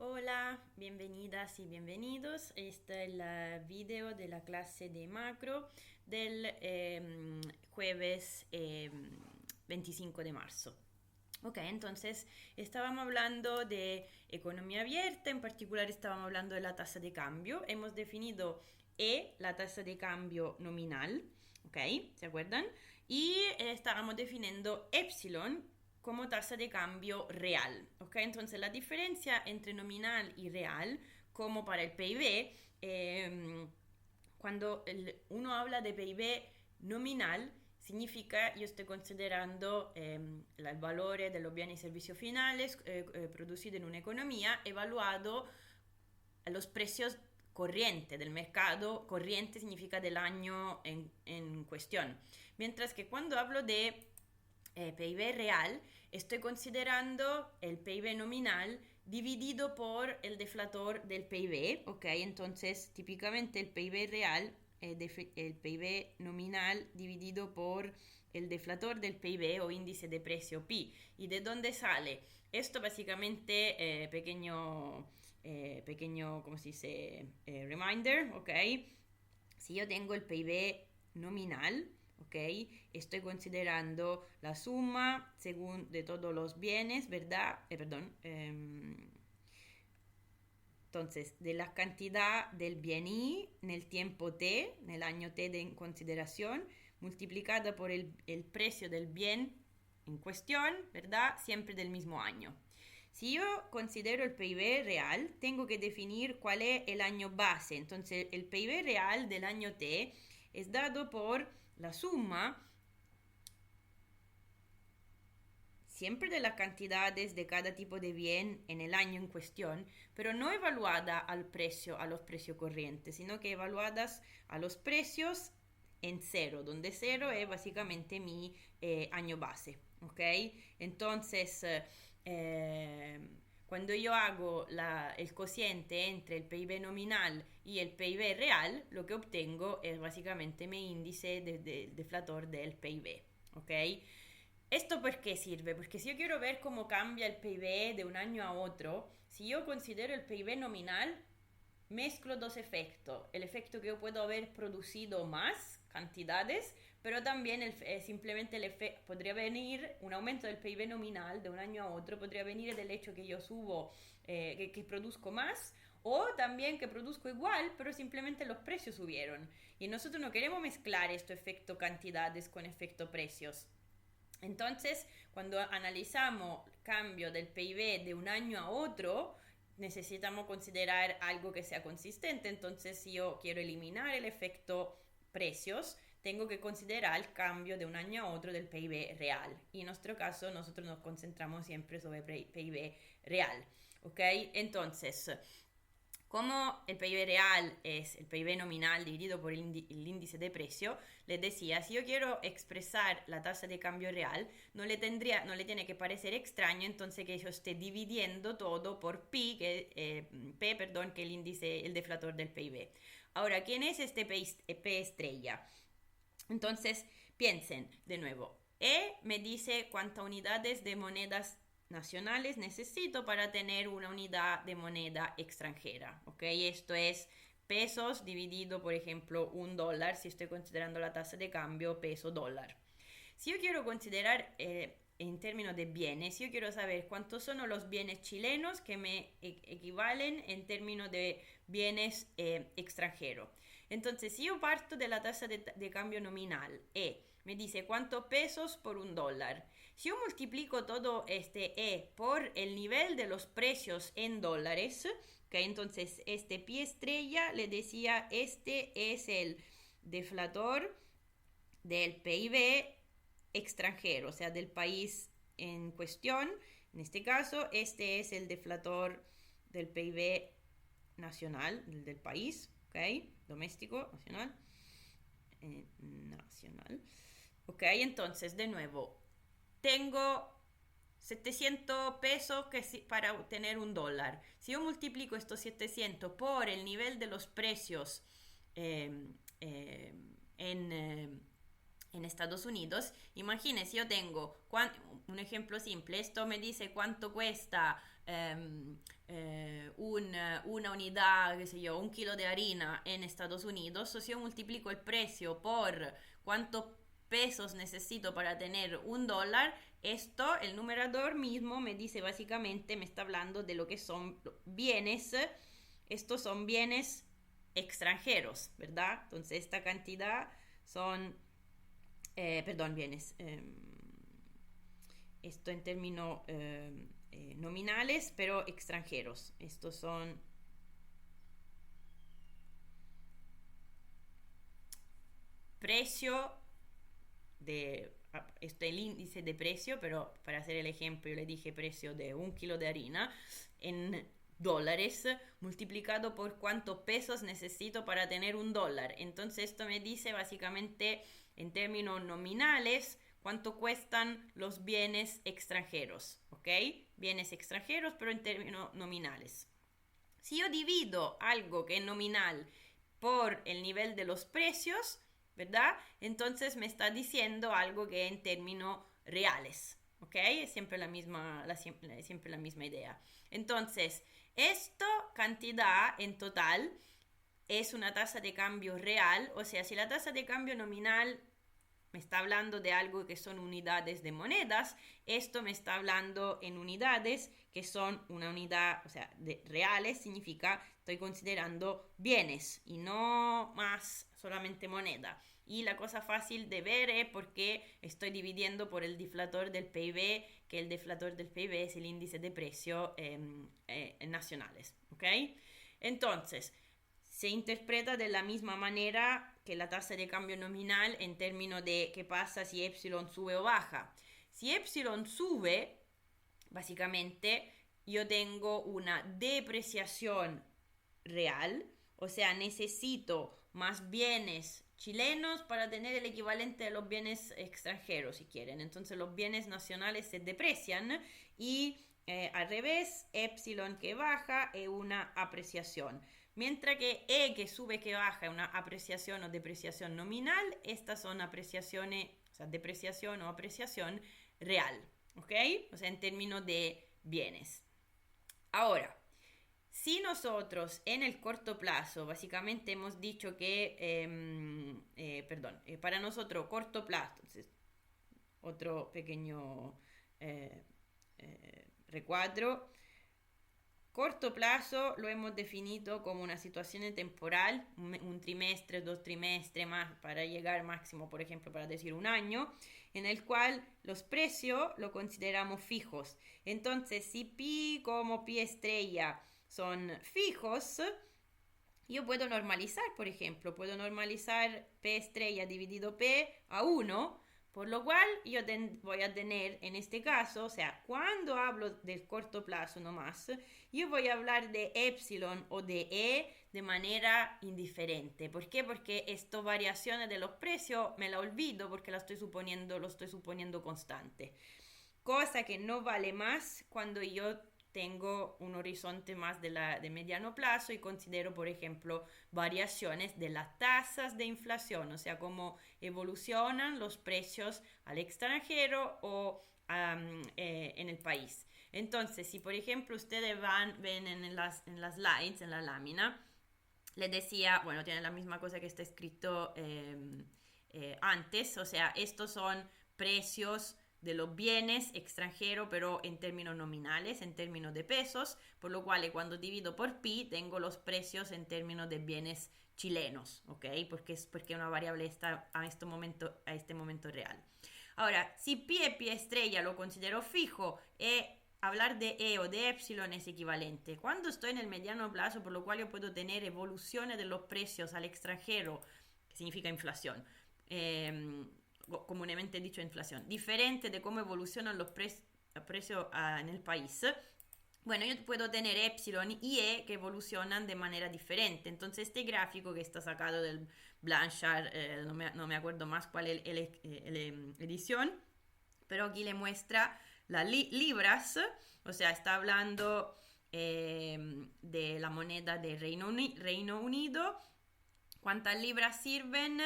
Hola, bienvenidas y bienvenidos. Este es el video de la clase de macro del jueves 25 de marzo. Ok, entonces estábamos hablando de economía abierta, en particular estábamos hablando de la tasa de cambio. Hemos definido E, la tasa de cambio nominal, ok, ¿se acuerdan? Y estábamos definiendo epsilon como tasa de cambio real, ok. Entonces la diferencia entre nominal y real, como para el PIB, cuando uno habla de PIB nominal, significa yo estoy considerando el valor de los bienes y servicios finales producidos en una economía evaluado a los precios corriente del mercado. Corriente significa del año en cuestión. Mientras que cuando hablo de PIB real, estoy considerando el PIB nominal dividido por el deflator del PIB, ¿ok? Entonces, típicamente el PIB real, el PIB nominal dividido por el deflator del PIB o índice de precio pi. ¿Y de dónde sale? Esto básicamente, pequeño, ¿cómo se dice? Reminder, ¿ok? Si yo tengo el PIB nominal, ¿ok? Estoy considerando la suma según de todos los bienes, ¿verdad? Entonces, de la cantidad del bien Y en el tiempo T, en el año T de consideración, multiplicada por el precio del bien en cuestión, ¿verdad? Siempre del mismo año. Si yo considero el PIB real, tengo que definir cuál es el año base. Entonces, el PIB real del año T es dado por la suma siempre de las cantidades de cada tipo de bien en el año en cuestión, pero no evaluada al precio, a los precios corrientes, sino que evaluadas a los precios en cero, donde cero es básicamente mi año base, ¿ok? Entonces, cuando yo hago el cociente entre el PIB nominal y el PIB real, lo que obtengo es básicamente mi índice de deflator del PIB, ¿ok? ¿Esto por qué sirve? Porque si yo quiero ver cómo cambia el PIB de un año a otro, si yo considero el PIB nominal, mezclo dos efectos. El efecto que yo puedo haber producido más cantidades, pero también simplemente el efecto podría venir, un aumento del PIB nominal de un año a otro, podría venir del hecho que yo subo, que produzco más, o también que produzco igual, pero simplemente los precios subieron. Y nosotros no queremos mezclar este efecto cantidades con efecto precios. Entonces, cuando analizamos cambio del PIB de un año a otro, necesitamos considerar algo que sea consistente. Entonces, si yo quiero eliminar el efecto precios, tengo que considerar el cambio de un año a otro del PIB real. Y en nuestro caso, nosotros nos concentramos siempre sobre PIB real. ¿Ok? Entonces, como el PIB real es el PIB nominal dividido por el índice de precio, les decía, si yo quiero expresar la tasa de cambio real, no le tiene que parecer extraño entonces que yo esté dividiendo todo por pi, P, perdón, que es el índice, el deflator del PIB. Ahora, ¿quién es este P estrella? Entonces, piensen de nuevo. E me dice cuántas unidades de monedas nacionales necesito para tener una unidad de moneda extranjera. ¿Ok? Esto es pesos dividido, por ejemplo, $1, si estoy considerando la tasa de cambio peso-dólar. Si yo quiero considerar en términos de bienes, yo quiero saber cuántos son los bienes chilenos que me equivalen en términos de bienes extranjeros. Entonces, si yo parto de la tasa de cambio nominal, me dice cuántos pesos por $1. Si yo multiplico todo este E por el nivel de los precios en dólares, que entonces este pi estrella le decía, este es el deflator del PIB extranjero, o sea, del país en cuestión. En este caso, este es el deflator del PIB nacional, del país, ¿ok? Doméstico, nacional. Nacional. Ok, entonces, de nuevo, tengo 700 pesos para obtener $1. Si yo multiplico estos 700 por el nivel de los precios eh, en en Estados Unidos. Imagínense, yo tengo un ejemplo simple, esto me dice cuánto cuesta una unidad, qué sé yo, 1 kilo de harina en Estados Unidos. O si yo multiplico el precio por cuántos pesos necesito para tener $1, esto, el numerador mismo me dice básicamente, me está hablando de lo que son bienes. Estos son bienes extranjeros, ¿verdad? Entonces esta cantidad son, perdón, bienes, esto en términos nominales, pero extranjeros. Estos son precio de, este es el índice de precio, pero para hacer el ejemplo yo le dije precio de 1 kilo de harina en dólares multiplicado por cuántos pesos necesito para tener $1. Entonces esto me dice básicamente en términos nominales cuánto cuestan los bienes extranjeros, ¿ok? Bienes extranjeros, pero en términos nominales. Si yo divido algo que es nominal por el nivel de los precios, ¿verdad? Entonces me está diciendo algo que es en términos reales, ¿ok? Es siempre la misma idea. Entonces, esta cantidad en total es una tasa de cambio real, o sea, si la tasa de cambio nominal me está hablando de algo que son unidades de monedas, esto me está hablando en unidades que son una unidad, o sea, de reales, significa estoy considerando bienes y no más solamente moneda. Y la cosa fácil de ver es porque estoy dividiendo por el deflator del PIB, que el deflator del PIB es el índice de precios nacionales, ¿ok? Entonces, se interpreta de la misma manera que la tasa de cambio nominal en términos de qué pasa si epsilon sube o baja. Si epsilon sube, básicamente yo tengo una depreciación real, o sea, necesito más bienes chilenos para tener el equivalente de los bienes extranjeros, si quieren. Entonces los bienes nacionales se deprecian y al revés, epsilon que baja es una apreciación. Mientras que E que sube que baja es una apreciación o depreciación nominal, estas son apreciaciones, o sea, depreciación o apreciación real, ¿ok? O sea, en términos de bienes. Ahora, si nosotros en el corto plazo, básicamente hemos dicho que, para nosotros corto plazo, entonces, otro pequeño recuadro. Corto plazo lo hemos definido como una situación temporal, un trimestre, 2 trimestres más, para llegar máximo, por ejemplo, para decir un año, en el cual los precios lo consideramos fijos. Entonces, si pi como pi estrella son fijos, yo puedo normalizar, por ejemplo, puedo normalizar P estrella dividido P a 1, por lo cual yo voy a tener en este caso, o sea, cuando hablo del corto plazo nomás, yo voy a hablar de epsilon o de E de manera indiferente. ¿Por qué? Porque estas variaciones de los precios me la olvido porque lo estoy suponiendo constante. Cosa que no vale más cuando yo tengo un horizonte más de mediano plazo y considero, por ejemplo, variaciones de las tasas de inflación, o sea, cómo evolucionan los precios al extranjero o en el país. Entonces, si por ejemplo ustedes ven en las slides, en la lámina, les decía, bueno, tiene la misma cosa que está escrito antes, o sea, estos son precios de los bienes extranjeros, pero en términos nominales, en términos de pesos, por lo cual cuando divido por pi tengo los precios en términos de bienes chilenos, ¿ok? Porque una variable está a este momento real. Ahora, si pi estrella lo considero fijo, hablar de E o de epsilon es equivalente. Cuando estoy en el mediano plazo, por lo cual yo puedo tener evoluciones de los precios al extranjero, que significa inflación, comúnmente dicho inflación, diferente de cómo evolucionan los precios en el país. Bueno, yo puedo tener epsilon y E que evolucionan de manera diferente. Entonces este gráfico que está sacado del Blanchard, no me acuerdo más cuál es la edición, pero aquí le muestra las libras, o sea, está hablando de la moneda de Reino Unido, cuántas libras sirven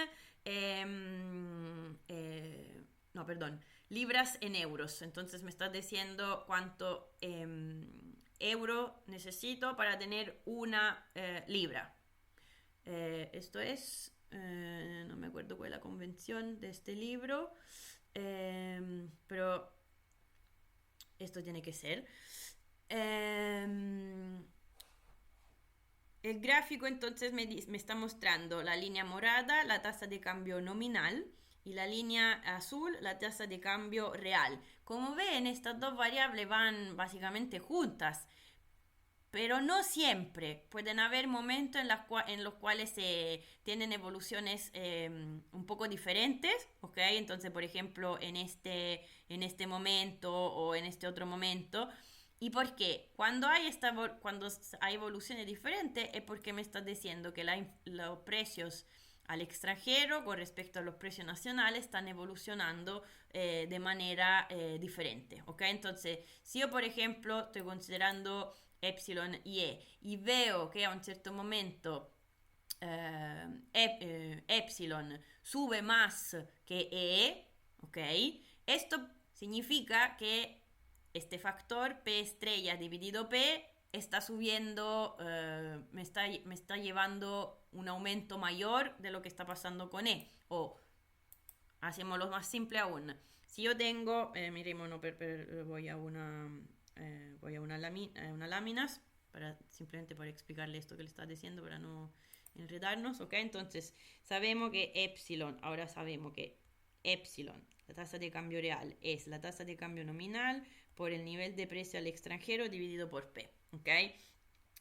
no, perdón, libras en euros. Entonces me estás diciendo cuánto euro necesito para tener una libra. Esto es, no me acuerdo cuál es la convención de este libro, pero esto tiene que ser. El gráfico entonces me está mostrando la línea morada, la tasa de cambio nominal, y la línea azul, la tasa de cambio real. Como ven, estas dos variables van básicamente juntas, pero no siempre. Pueden haber momentos en los cuales tienen evoluciones un poco diferentes, ¿ok? Entonces, por ejemplo, en este momento o en este otro momento. ¿Y por qué? Cuando hay evoluciones diferentes es porque me estás diciendo que los precios al extranjero con respecto a los precios nacionales están evolucionando de manera diferente, ¿ok? Entonces, si yo, por ejemplo, estoy considerando epsilon y e y veo que a un cierto momento epsilon sube más que e, ¿ok? Esto significa que este factor P estrella dividido P está subiendo, me está llevando un aumento mayor de lo que está pasando con E. O hacémoslo más simple aún. Si yo tengo, miremos, no, voy a una láminas, simplemente para explicarle esto que le está diciendo, para no enredarnos, ¿ok? Entonces, ahora sabemos que epsilon, la tasa de cambio real, es la tasa de cambio nominal por el nivel de precio al extranjero dividido por P, ¿ok?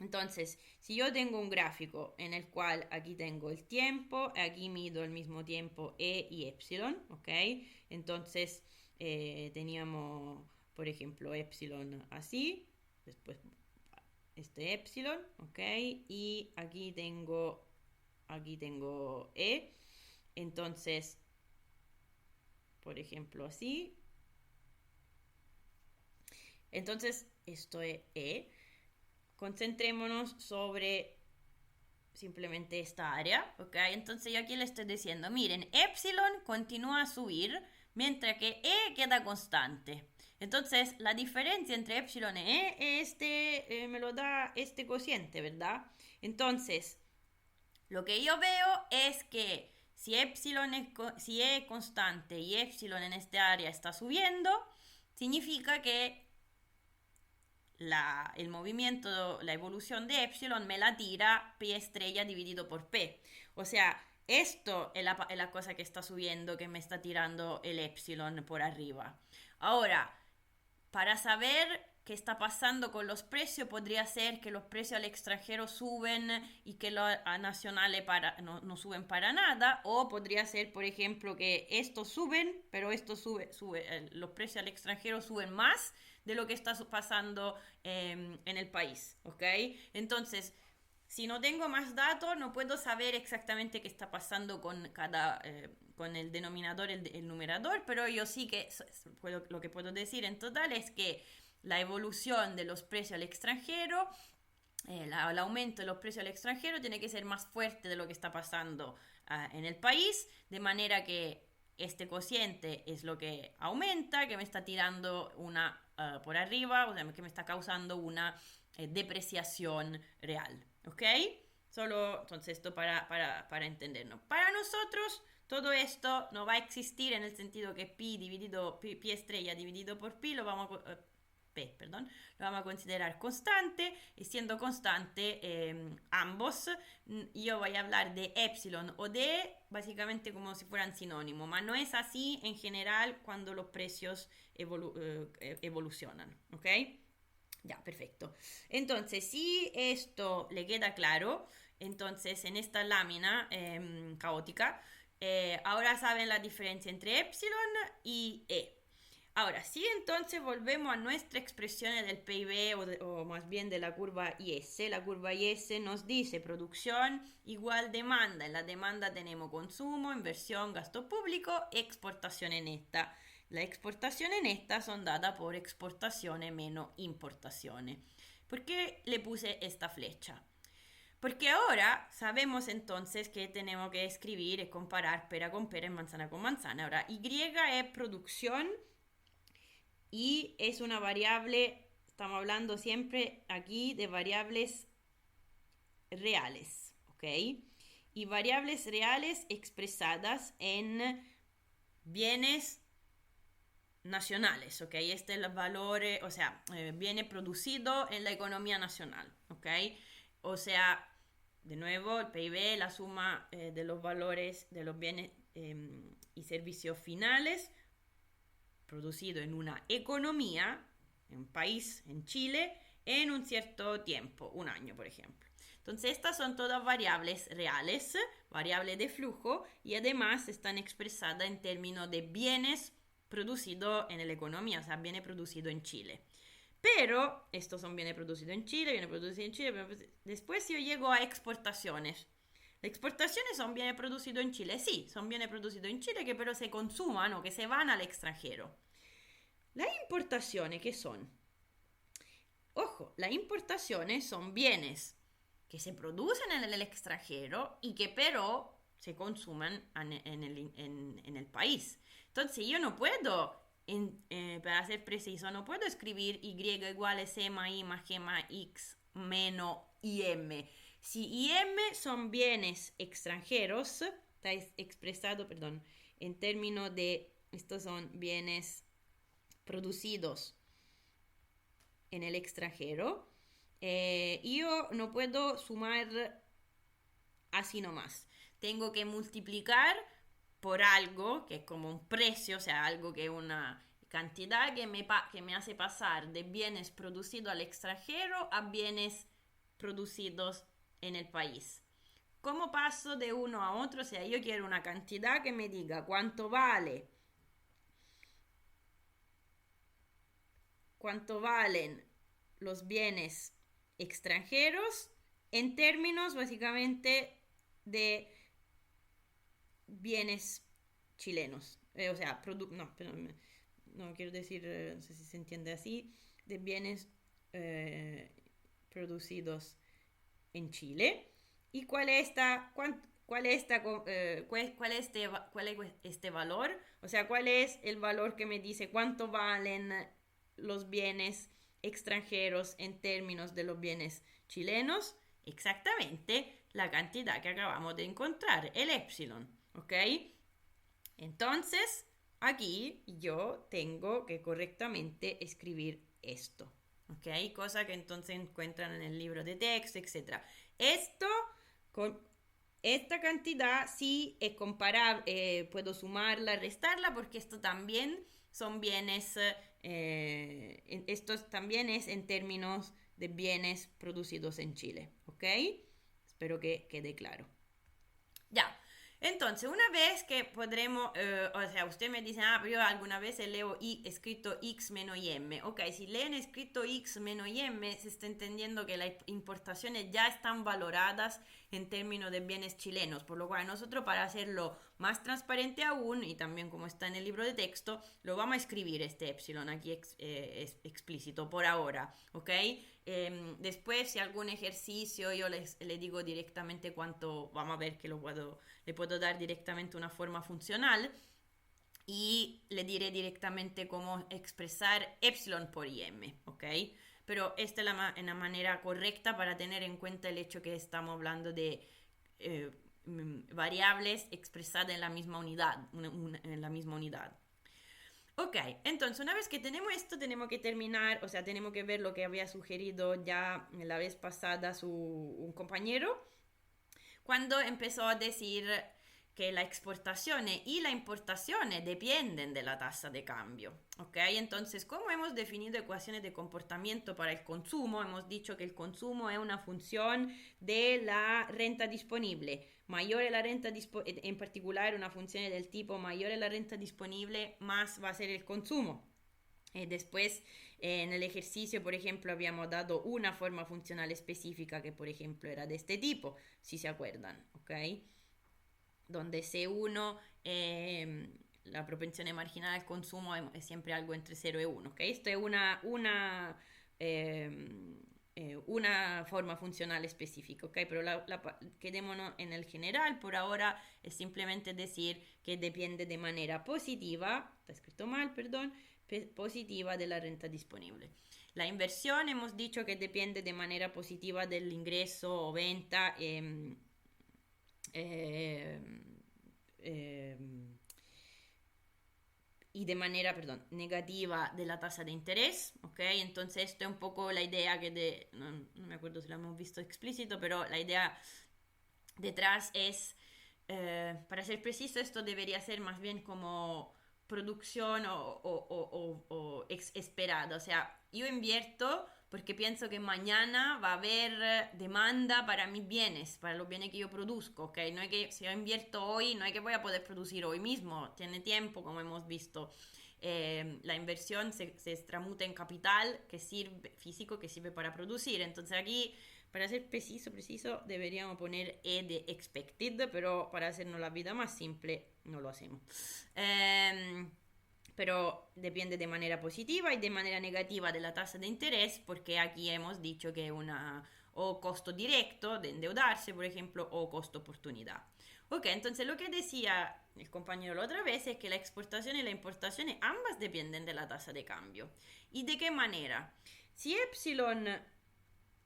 Entonces, si yo tengo un gráfico en el cual aquí tengo el tiempo, aquí mido al mismo tiempo E y epsilon, ¿ok? Entonces, teníamos, por ejemplo, epsilon así, después este epsilon, ¿ok? Y aquí tengo E, entonces, por ejemplo, así. Entonces, esto es E. Concentrémonos sobre simplemente esta área, ¿ok? Entonces yo aquí le estoy diciendo, miren, epsilon continúa a subir, mientras que E queda constante. Entonces, la diferencia entre epsilon y E me lo da este cociente, ¿verdad? Entonces, lo que yo veo es que si si E es constante y epsilon en esta área está subiendo, significa que el movimiento, la evolución de epsilon me la tira P estrella dividido por P. O sea, esto es la cosa que está subiendo, que me está tirando el epsilon por arriba. Ahora, para saber qué está pasando con los precios, podría ser que los precios al extranjero suben y que los nacionales no suben para nada, o podría ser, por ejemplo, que estos suben, pero los precios al extranjero suben más de lo que está pasando en el país, ¿ok? Entonces, si no tengo más datos, no puedo saber exactamente qué está pasando con con el denominador, el numerador, pero yo sí que lo que puedo decir en total es que la evolución de los precios al extranjero, el aumento de los precios al extranjero tiene que ser más fuerte de lo que está pasando en el país, de manera que este cociente es lo que aumenta, que me está tirando por arriba, o sea, que me está causando una depreciación real, ¿ok? Solo, entonces, esto para entendernos. Para nosotros, todo esto no va a existir en el sentido que pi estrella dividido por pi lo vamos a considerar constante, y siendo constante ambos, yo voy a hablar de epsilon o de básicamente como si fueran sinónimos, pero no es así en general cuando los precios evolucionan, ¿ok? Ya, perfecto. Entonces, si esto le queda claro, entonces en esta lámina caótica, ahora saben la diferencia entre epsilon y e. Ahora, si entonces volvemos a nuestra expresión del PIB o más bien de la curva IS, la curva IS nos dice producción igual demanda. En la demanda tenemos consumo, inversión, gasto público, exportaciones netas. Las exportaciones netas son dadas por exportaciones menos importaciones. ¿Por qué le puse esta flecha? Porque ahora sabemos entonces que tenemos que escribir y comparar pera con pera y manzana con manzana. Ahora, Y es producción y es una variable, estamos hablando siempre aquí de variables reales, ¿ok? Y variables reales expresadas en bienes nacionales, ¿ok? Este es el valor, o sea, viene producido en la economía nacional, ¿ok? O sea, de nuevo, el PIB, la suma de los valores de los bienes y servicios finales producido en una economía, en un país, en Chile, en un cierto tiempo, un año, por ejemplo. Entonces, estas son todas variables reales, variables de flujo, y además están expresadas en términos de bienes producidos en la economía, o sea, bienes producidos en Chile. Pero estos son bienes producidos en Chile, bienes producidos en Chile. Después yo llego a exportaciones. Las exportaciones son bienes producidos en Chile, sí, son bienes producidos en Chile que pero se consuman o que se van al extranjero. Las importaciones, ¿qué son? Ojo, las importaciones son bienes que se producen en el extranjero y que pero se consuman en el país. Entonces yo no puedo, para ser preciso, no puedo escribir Y igual a C más I más G más X menos IM. Si IM son bienes extranjeros, está expresado, perdón, en términos de, estos son bienes producidos en el extranjero, yo no puedo sumar así nomás. Tengo que multiplicar por algo que es como un precio, o sea, algo que es una cantidad que me hace pasar de bienes producidos al extranjero a bienes producidos en el país. ¿Cómo paso de uno a otro? O sea, yo quiero una cantidad que me diga cuánto valen los bienes extranjeros en términos básicamente de bienes chilenos. O sea, no quiero decir, no sé si se entiende así, de bienes producidos en Chile. ¿Y cuál es este valor? O sea, ¿cuál es el valor que me dice cuánto valen los bienes extranjeros en términos de los bienes chilenos? Exactamente la cantidad que acabamos de encontrar, el epsilon, ¿ok? Entonces, aquí yo tengo que correctamente escribir esto, ¿ok? Cosa que entonces encuentran en el libro de texto, etc. Esto con esta cantidad sí es comparable, puedo sumarla, restarla, porque esto también son bienes, esto también es en términos de bienes producidos en Chile, ¿ok? Espero que quede claro. Ya, entonces una vez que podremos, o sea, usted me dice, pero yo alguna vez leo escrito X menos M. Ok, si leen escrito X menos M, se está entendiendo que las importaciones ya están valoradas en términos de bienes chilenos, por lo cual nosotros para hacerlo más transparente aún, y también como está en el libro de texto, lo vamos a escribir este epsilon aquí es explícito por ahora, ¿ok? Después, si algún ejercicio yo le digo directamente cuánto, vamos a ver que le puedo dar directamente una forma funcional y le diré directamente cómo expresar epsilon por IM, ¿ok? Pero esta es la manera correcta para tener en cuenta el hecho que estamos hablando de variables expresadas en la misma unidad, en la misma unidad. Ok, entonces una vez que tenemos esto, tenemos que terminar, o sea, tenemos que ver lo que había sugerido ya la vez pasada un compañero, cuando empezó a decir que las exportaciones y las importaciones dependen de la tasa de cambio, ¿ok? Entonces, ¿cómo hemos definido ecuaciones de comportamiento para el consumo? Hemos dicho que el consumo es una función de la renta disponible. Mayor es la renta disponible, en particular una función del tipo mayor es la renta disponible, más va a ser el consumo. Después, en el ejercicio, por ejemplo, habíamos dado una forma funcional específica que, por ejemplo, era de este tipo, si se acuerdan, ¿ok? Donde C1, la propensión marginal al consumo es siempre algo entre 0 y 1, ¿ok? Esto es una forma funcional específica, ¿ok? Pero quedémonos en el general, por ahora es simplemente decir que depende de manera positiva, está escrito mal, perdón, positiva de la renta disponible. La inversión hemos dicho que depende de manera positiva del ingreso o venta y de manera, perdón, negativa de la tasa de interés, ¿ok? Entonces esto es un poco la idea no me acuerdo si lo hemos visto explícito, pero la idea detrás es, para ser preciso, esto debería ser más bien como producción o esperada, o sea, yo invierto porque pienso que mañana va a haber demanda para mis bienes, para los bienes que yo produzco, ¿ok? No es que si yo invierto hoy, no es que voy a poder producir hoy mismo, tiene tiempo, como hemos visto. La inversión se extramuta en capital que sirve, físico que sirve para producir. Entonces aquí, para ser preciso, deberíamos poner E de expected, pero para hacernos la vida más simple, no lo hacemos. Pero depende de manera positiva y de manera negativa de la tasa de interés, porque aquí hemos dicho que es o costo directo de endeudarse, por ejemplo, o costo oportunidad. Ok, entonces lo que decía el compañero la otra vez es que la exportación y la importación ambas dependen de la tasa de cambio. ¿Y de qué manera? Si epsilon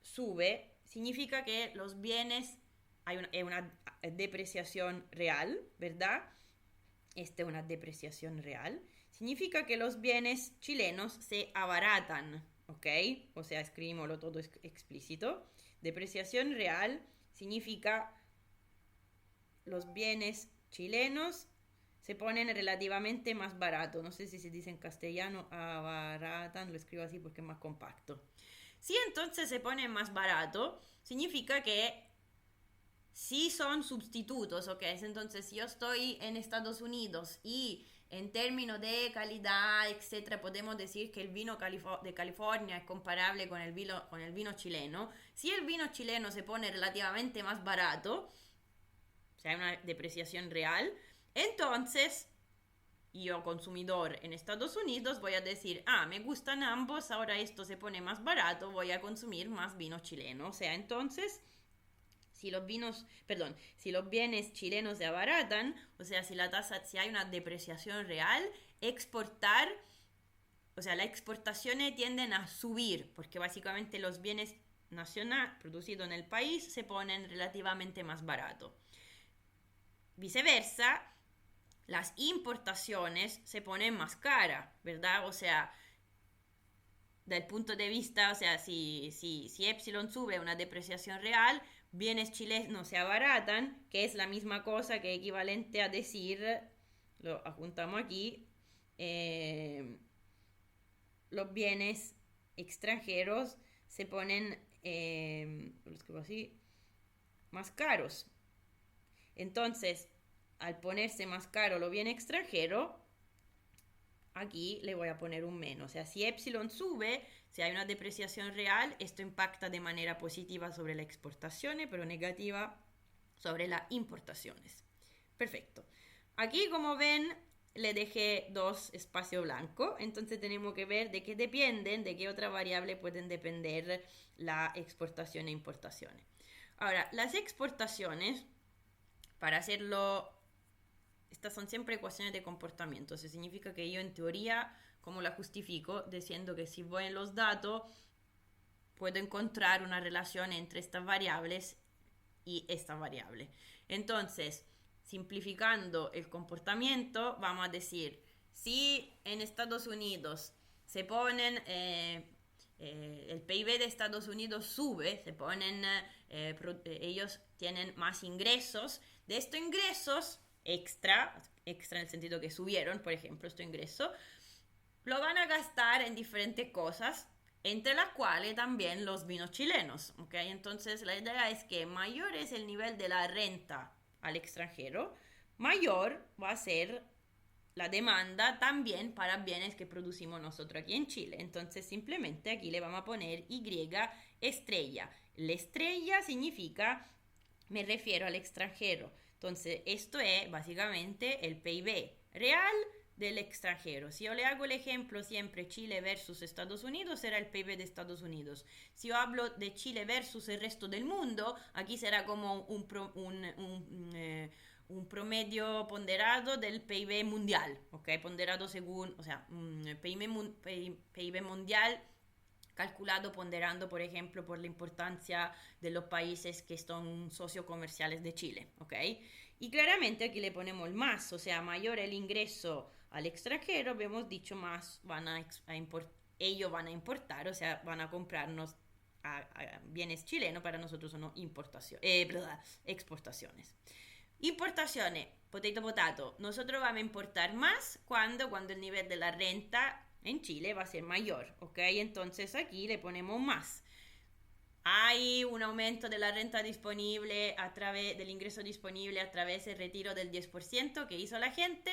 sube, significa que los bienes hay una depreciación real, ¿verdad? Esta es una depreciación real. Significa que los bienes chilenos se abaratan, ¿ok? O sea, escribimoslo todo explícito. Depreciación real significa los bienes chilenos se ponen relativamente más baratos. No sé si se dice en castellano abaratan, lo escribo así porque es más compacto. Si entonces se pone más barato, significa que sí son sustitutos, ¿ok? Entonces, si yo estoy en Estados Unidos y en términos de calidad, etcétera, podemos decir que el vino de California es comparable con el vino chileno. Si el vino chileno se pone relativamente más barato, o sea, hay una depreciación real, entonces yo, consumidor en Estados Unidos, voy a decir, me gustan ambos, ahora esto se pone más barato, voy a consumir más vino chileno. O sea, entonces, si los bienes chilenos se abaratan, o sea, si hay una depreciación real, las exportaciones tienden a subir, porque básicamente los bienes nacionales producidos en el país se ponen relativamente más baratos. Viceversa, las importaciones se ponen más caras, ¿verdad? O sea, del punto de vista, o sea, si epsilon sube una depreciación real, bienes chilenos se abaratan, que es la misma cosa que equivalente a decir, lo adjuntamos aquí, los bienes extranjeros se ponen, lo escribo así, más caros. Entonces, al ponerse más caro lo bien extranjero, aquí le voy a poner un menos. O sea, si epsilon sube, si hay una depreciación real, esto impacta de manera positiva sobre las exportaciones, pero negativa sobre las importaciones. Perfecto. Aquí, como ven, le dejé 2 espacios blancos, entonces tenemos que ver de qué dependen, de qué otra variable pueden depender la exportación e importaciones. Ahora, las exportaciones, para hacerlo, estas son siempre ecuaciones de comportamiento. Eso significa que yo en teoría, ¿cómo la justifico? Diciendo que si voy en los datos, puedo encontrar una relación entre estas variables y esta variable. Entonces, simplificando el comportamiento, vamos a decir, si en Estados Unidos se ponen... el PIB de Estados Unidos sube, ellos tienen más ingresos. De estos ingresos extra en el sentido que subieron, por ejemplo, este ingreso, lo van a gastar en diferentes cosas, entre las cuales también los vinos chilenos, ¿ok? Entonces la idea es que mayor es el nivel de la renta al extranjero, mayor va a ser la demanda también para bienes que producimos nosotros aquí en Chile. Entonces simplemente aquí le vamos a poner Y estrella. La estrella significa, me refiero al extranjero. Entonces esto es básicamente el PIB real del extranjero. Si yo le hago el ejemplo siempre Chile versus Estados Unidos, será el PIB de Estados Unidos. Si yo hablo de Chile versus el resto del mundo, aquí será como un promedio ponderado del PIB mundial, ¿ok? Ponderado según, o sea, PIB mundial calculado ponderando, por ejemplo, por la importancia de los países que son sociocomerciales de Chile, ¿ok? Y claramente aquí le ponemos más, o sea, mayor el ingreso al extranjero, hemos dicho más ellos van a importar, o sea, van a comprarnos bienes chilenos, para nosotros son exportaciones. Importaciones, potato potato, nosotros vamos a importar más cuando el nivel de la renta en Chile va a ser mayor, ¿ok? Entonces aquí le ponemos más. Hay un aumento de la renta disponible a través del ingreso disponible a través del retiro del 10% que hizo la gente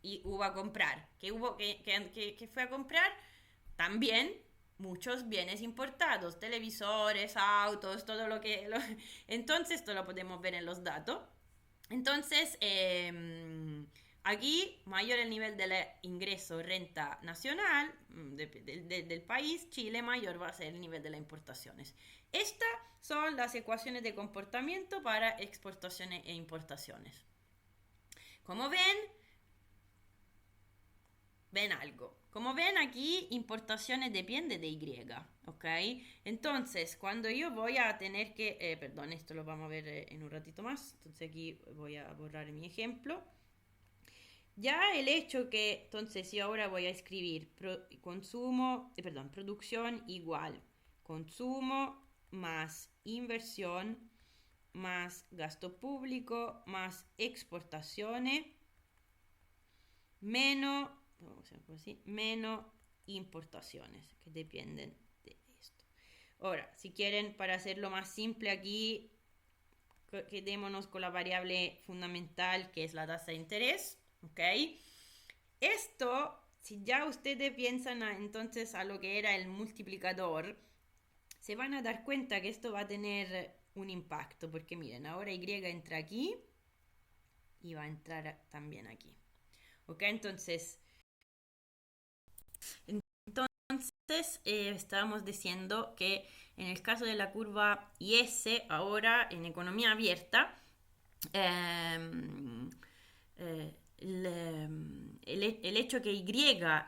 y hubo a comprar. ¿Qué fue a comprar? También muchos bienes importados, televisores, autos, todo lo que... Entonces esto lo podemos ver en los datos. Entonces, aquí mayor el nivel del ingreso renta nacional del país, Chile mayor va a ser el nivel de las importaciones. Estas son las ecuaciones de comportamiento para exportaciones e importaciones. Como ven algo. Como ven aquí, importaciones depende de Y, ¿ok? Entonces, cuando yo voy a tener que... perdón, esto lo vamos a ver en un ratito más. Entonces aquí voy a borrar mi ejemplo. Ya el hecho que, entonces, yo ahora voy a escribir producción igual consumo más inversión más gasto público más exportaciones menos importaciones que dependen de esto. Ahora, si quieren, para hacerlo más simple aquí, quedémonos con la variable fundamental que es la tasa de interés, ¿ok? Esto, si ya ustedes piensan entonces a lo que era el multiplicador, se van a dar cuenta que esto va a tener un impacto, porque miren, ahora Y entra aquí y va a entrar también aquí, ¿ok? Entonces estábamos diciendo que en el caso de la curva IS, ahora en economía abierta, el hecho que Y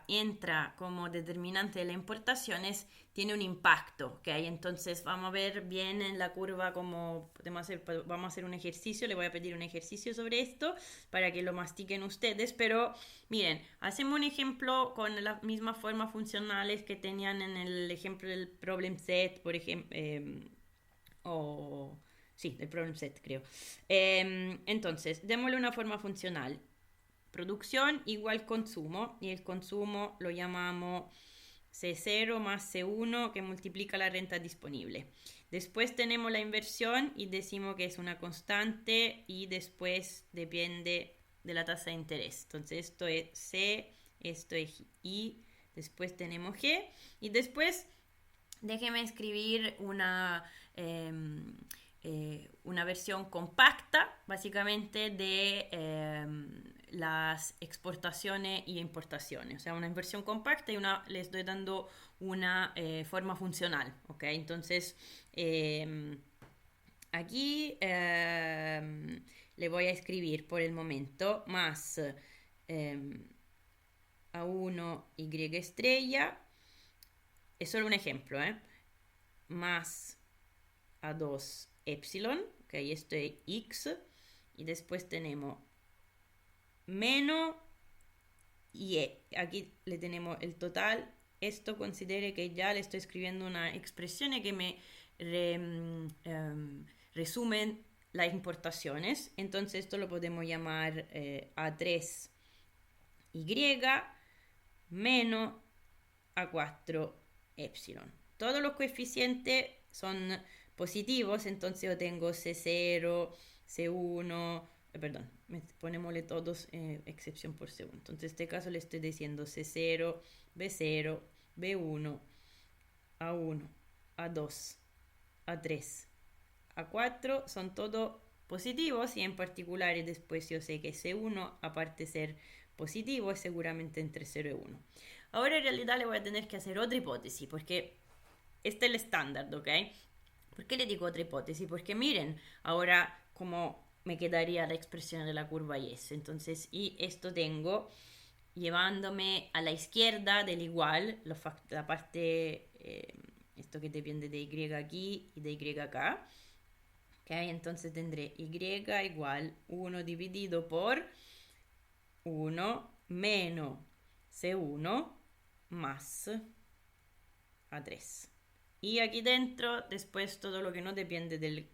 entra como determinante de las importaciones tiene un impacto, ¿ok? Entonces vamos a ver bien en la curva cómo vamos a hacer un ejercicio, le voy a pedir un ejercicio sobre esto para que lo mastiquen ustedes, pero miren, hacemos un ejemplo con las mismas formas funcionales que tenían en el ejemplo del problem set, por ejemplo, sí, del problem set creo. Entonces, démosle una forma funcional. Producción igual consumo, y el consumo lo llamamos C0 más C1 que multiplica la renta disponible. Después tenemos la inversión y decimos que es una constante y después depende de la tasa de interés. Entonces esto es C, esto es I, después tenemos G y después déjeme escribir una versión compacta básicamente de las exportaciones y importaciones, o sea, una inversión compacta y le estoy dando una forma funcional, ¿ok? Entonces, aquí le voy a escribir por el momento más A1 Y estrella, es solo un ejemplo, más A2 epsilon, ok, esto es X, y después tenemos menos y aquí le tenemos el total. Esto considere que ya le estoy escribiendo una expresión que me resumen las importaciones. Entonces esto lo podemos llamar A3Y menos A4 epsilon. Todos los coeficientes son positivos, entonces yo tengo C0, C1, perdón, ponémosle todos excepción por C1. Entonces en este caso le estoy diciendo C0, B0, B1, A1, A2, A3, A4 son todos positivos y en particular después yo sé que C1 aparte de ser positivo es seguramente entre 0 y 1. Ahora en realidad le voy a tener que hacer otra hipótesis, porque este es el estándar, ¿ok? ¿Por qué le digo otra hipótesis? Porque miren, ahora cómo me quedaría la expresión de la curva y S. Entonces, y esto tengo llevándome a la izquierda del igual, la parte, esto que depende de Y aquí y de Y acá. ¿Ok? Entonces tendré Y igual 1 dividido por 1 menos C1 más A3. Y aquí dentro, después todo lo que no depende del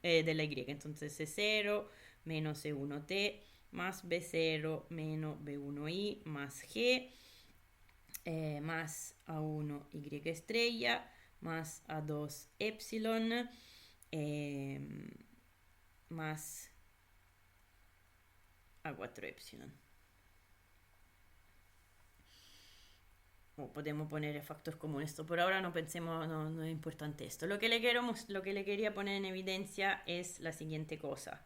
de la Y. Entonces C0 menos C1T más B0 menos B1I más G más A1 Y estrella más A2 epsilon más A4 epsilon. O podemos poner el factor común. Esto por ahora no pensemos, no es importante esto. Lo que le quería poner en evidencia es la siguiente cosa.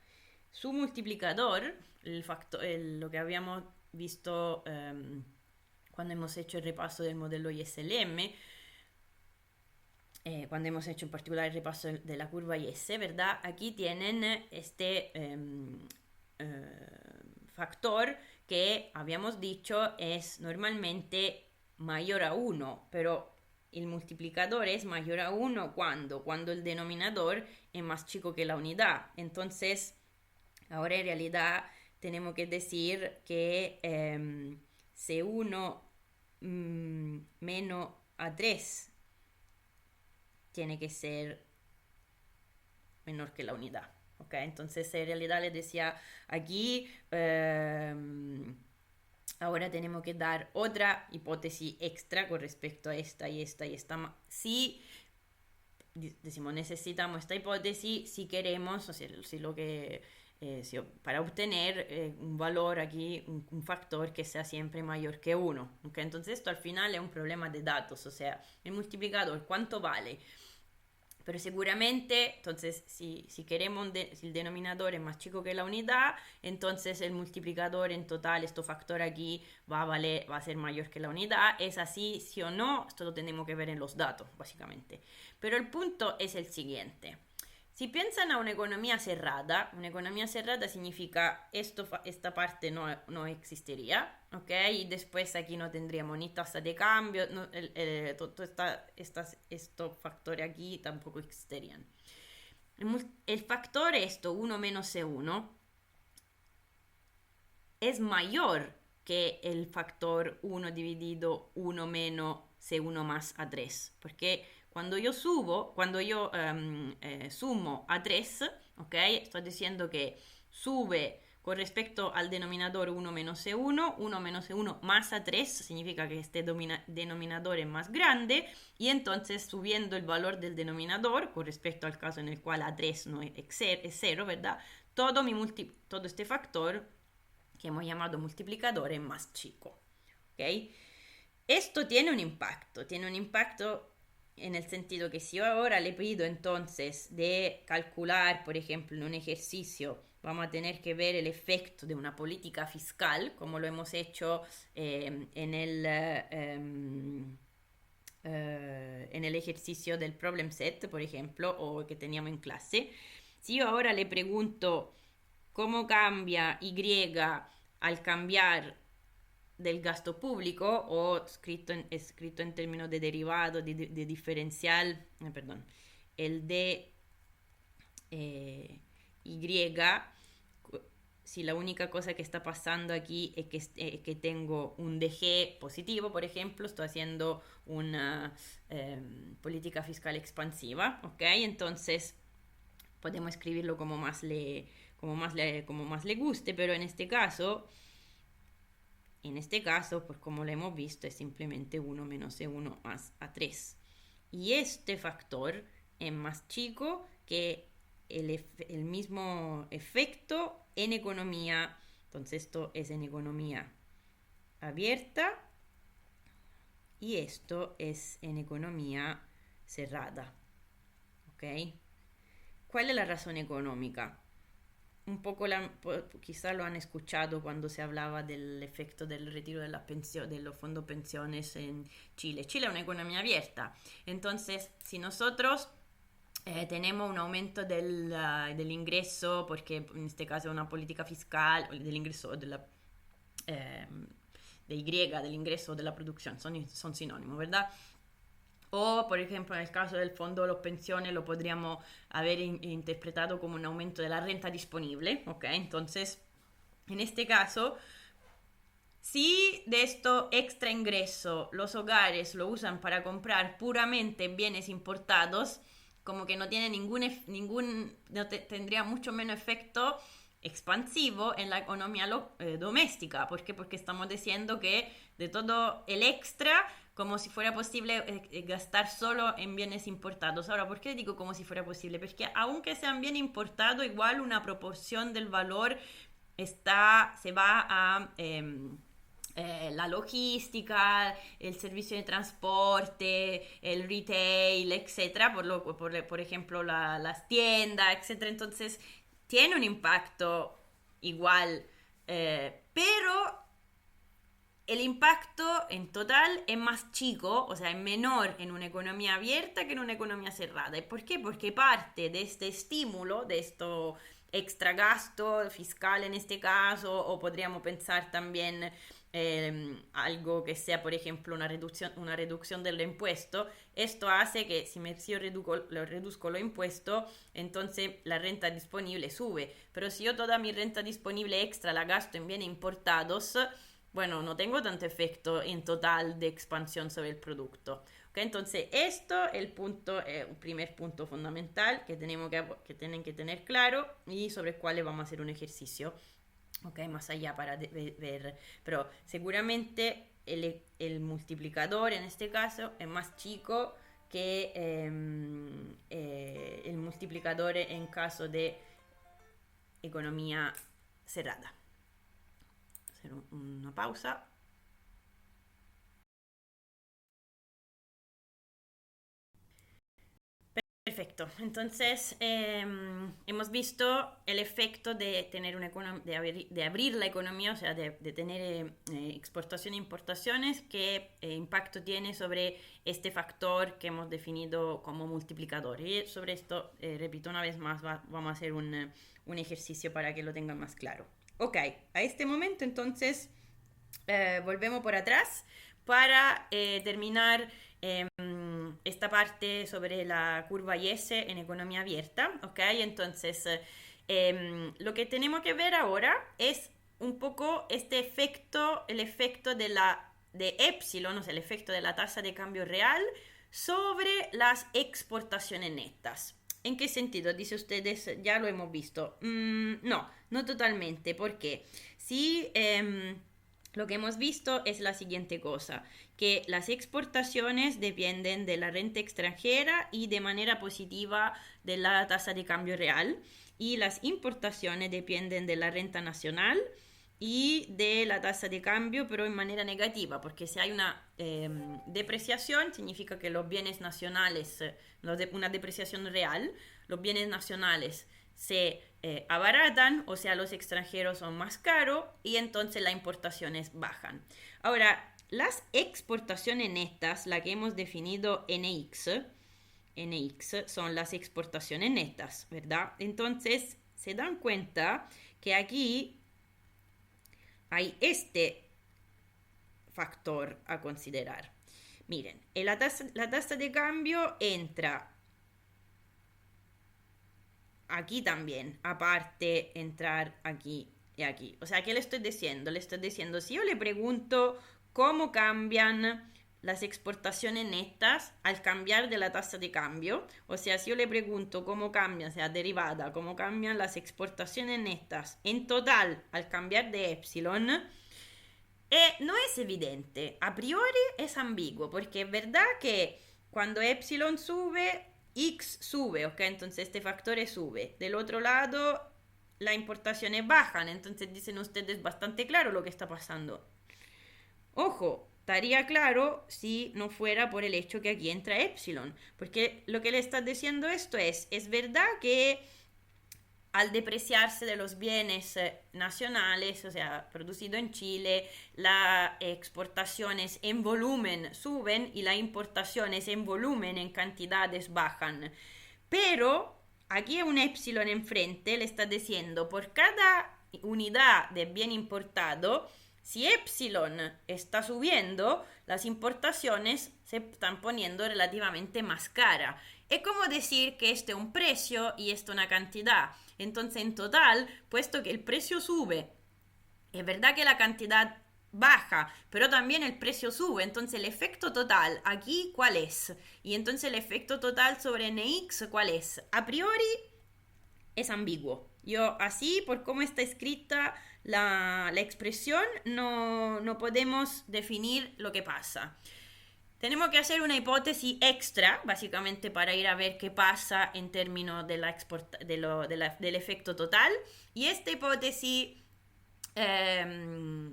Su multiplicador, lo que habíamos visto cuando hemos hecho el repaso del modelo ISLM, cuando hemos hecho en particular el repaso de la curva IS, ¿verdad? Aquí tienen este factor que habíamos dicho es normalmente mayor a 1, pero el multiplicador es mayor a 1 cuando el denominador es más chico que la unidad. Entonces, ahora en realidad tenemos que decir que C1 menos A3 tiene que ser menor que la unidad. ¿Ok? Entonces en realidad les decía aquí, ahora tenemos que dar otra hipótesis extra con respecto a esta y esta y esta. Si decimos necesitamos esta hipótesis, si queremos, o sea, si lo que para obtener un valor aquí, un factor que sea siempre mayor que 1. ¿Okay? Entonces esto al final es un problema de datos, o sea, el multiplicador, ¿cuánto vale? Pero seguramente, entonces, si queremos, si el denominador es más chico que la unidad, entonces el multiplicador en total, este factor aquí, va a ser mayor que la unidad. ¿Es así, sí o no? Esto lo tenemos que ver en los datos, básicamente. Pero el punto es el siguiente. Si piensan a una economía cerrada significa esta parte no existiría, ¿ok? Y después aquí no tendríamos ni tasa de cambio, todo estos factores aquí tampoco existirían. El factor 1 menos C1 es mayor que el factor 1 dividido 1 menos C1 más A3, porque cuando yo sumo a 3, ¿ok? Estoy diciendo que sube con respecto al denominador 1 menos C1, 1 menos C1 más A3, significa que este denominador es más grande, y entonces subiendo el valor del denominador con respecto al caso en el cual A3 no es 0, ¿verdad? Todo este factor que hemos llamado multiplicador es más chico, ¿ok? Esto tiene un impacto en el sentido que si yo ahora le pido entonces de calcular, por ejemplo, en un ejercicio, vamos a tener que ver el efecto de una política fiscal, como lo hemos hecho en el ejercicio del problem set, por ejemplo, o que teníamos en clase. Si yo ahora le pregunto cómo cambia Y al cambiar del gasto público, o escrito en términos de derivado, de diferencial, perdón, el de Y, si la única cosa que está pasando aquí es que tengo un DG positivo, por ejemplo, estoy haciendo una política fiscal expansiva, ¿ok? Entonces podemos escribirlo como más le guste, pero en este caso, pues como lo hemos visto, es simplemente 1 menos C1 más A3. Y este factor es más chico que el mismo efecto en economía. Entonces esto es en economía abierta y esto es en economía cerrada. ¿Ok? ¿Cuál es la razón económica? un poco quizá lo han escuchado cuando se hablaba del efecto del retiro de la pensión, de los fondos pensiones en Chile. Chile es una economía abierta, entonces si nosotros tenemos un aumento del ingreso, porque en este caso es una política fiscal, del ingreso eh, de Y, del ingreso de la producción, son sinónimos, ¿verdad? O, por ejemplo, en el caso del fondo de las pensiones lo podríamos haber interpretado como un aumento de la renta disponible, ¿ok? Entonces, en este caso, si de esto extra ingreso los hogares lo usan para comprar puramente bienes importados, como que no tiene tendría mucho menos efecto expansivo en la economía doméstica. ¿Por qué? Porque estamos diciendo que de todo el extra, como si fuera posible gastar solo en bienes importados. Ahora, ¿por qué digo como si fuera posible? Porque aunque sean bien importados, igual una proporción del valor se va a la logística, el servicio de transporte, el retail, etcétera, por ejemplo las tiendas, etcétera. Entonces tiene un impacto igual, pero el impacto en total es más chico, o sea, es menor en una economía abierta que en una economía cerrada. ¿Y por qué? Porque parte de este estímulo, de esto extra gasto fiscal en este caso, o podríamos pensar también algo que sea, por ejemplo, una reducción del impuesto. Esto hace que si yo reduzco los impuestos, entonces la renta disponible sube. Pero si yo toda mi renta disponible extra la gasto en bienes importados, bueno, no tengo tanto efecto en total de expansión sobre el producto. ¿Okay? Entonces, esto es el primer punto fundamental que tienen que tener claro y sobre el cual vamos a hacer un ejercicio. Ok, más allá para ver, pero seguramente el multiplicador en este caso es más chico que el multiplicador en caso de economía cerrada. Hacer una pausa. Perfecto, entonces hemos visto el efecto de tener de abrir la economía, o sea, de tener exportación e importaciones, qué impacto tiene sobre este factor que hemos definido como multiplicador. Y sobre esto, repito una vez más, vamos a hacer un ejercicio para que lo tengan más claro. Ok, a este momento entonces volvemos por atrás para terminar esta parte sobre la curva IS en economía abierta, ¿ok? Entonces, lo que tenemos que ver ahora es un poco este efecto, el efecto de epsilon, o sea, el efecto de la tasa de cambio real sobre las exportaciones netas. ¿En qué sentido? Dice ustedes, ya lo hemos visto. No totalmente. ¿Por qué? Si lo que hemos visto es la siguiente cosa, que las exportaciones dependen de la renta extranjera y de manera positiva de la tasa de cambio real, y las importaciones dependen de la renta nacional y de la tasa de cambio, pero en manera negativa, porque si hay una depreciación, significa que los bienes nacionales, una depreciación real, los bienes nacionales se abaratan, o sea, los extranjeros son más caros y entonces las importaciones bajan. Ahora, las exportaciones netas, la que hemos definido NX son las exportaciones netas, ¿verdad? Entonces, se dan cuenta que aquí hay este factor a considerar. Miren, la tasa de cambio entra aquí también, aparte entrar aquí y aquí. O sea, ¿qué le estoy diciendo? Le estoy diciendo, si yo le pregunto cómo cambian las exportaciones netas al cambiar de la tasa de cambio, o sea, si yo le pregunto cómo cambian, o sea, derivada, cómo cambian las exportaciones netas en total al cambiar de epsilon, no es evidente, a priori es ambiguo, porque es verdad que cuando epsilon sube, X sube, ¿ok? Entonces este factor sube. Del otro lado, las importaciones bajan, entonces dicen ustedes bastante claro lo que está pasando. Ojo, estaría claro si no fuera por el hecho que aquí entra epsilon, porque lo que le estás diciendo esto es verdad que al depreciarse de los bienes nacionales, o sea, producido en Chile, las exportaciones en volumen suben y las importaciones en volumen, en cantidades, bajan. Pero aquí hay un epsilon enfrente, le está diciendo, por cada unidad de bien importado, si epsilon está subiendo, las importaciones se están poniendo relativamente más caras. Es como decir que este es un precio y esto una cantidad. Entonces, en total, puesto que el precio sube, es verdad que la cantidad baja, pero también el precio sube. Entonces, el efecto total aquí, ¿cuál es? Y entonces el efecto total sobre NX, ¿cuál es? A priori es ambiguo. Yo así, por cómo está escrita la expresión, no podemos definir lo que pasa. Tenemos que hacer una hipótesis extra, básicamente, para ir a ver qué pasa en términos de del efecto total. Y esta hipótesis, la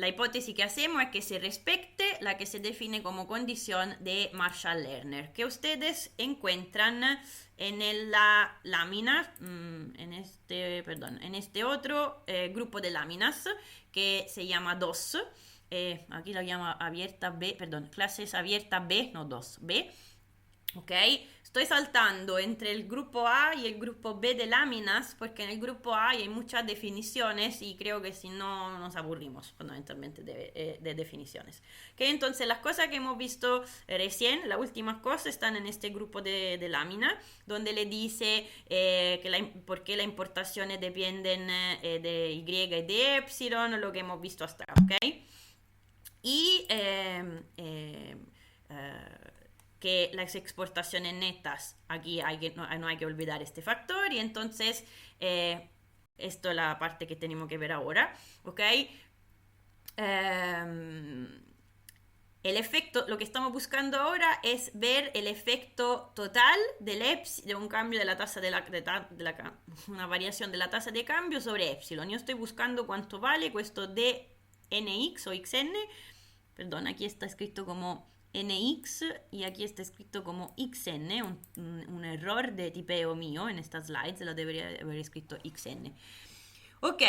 hipótesis que hacemos es que se respecte la que se define como condición de Marshall-Lerner, que ustedes encuentran en la lámina, en este otro grupo de láminas que se llama 2. Aquí la llama abierta B, perdón, clases abiertas B, no 2B, ¿ok? Estoy saltando entre el grupo A y el grupo B de láminas porque en el grupo A hay muchas definiciones y creo que si no nos aburrimos fundamentalmente de definiciones. ¿Ok? Entonces las cosas que hemos visto recién, las últimas cosas están en este grupo de lámina donde le dice por qué las importaciones dependen de Y y de Epsilon, lo que hemos visto hasta acá, ¿ok? Y que las exportaciones netas, aquí no hay que olvidar este factor, y entonces esto es la parte que tenemos que ver ahora, ¿ok? El efecto, lo que estamos buscando ahora es ver el efecto total de un cambio de la tasa una variación de la tasa de cambio sobre epsilon. Yo estoy buscando cuánto vale esto de NX o XN. Perdón, aquí está escrito como NX y aquí está escrito como XN, un error de tipeo mío en estas slides, lo debería haber escrito XN. Ok,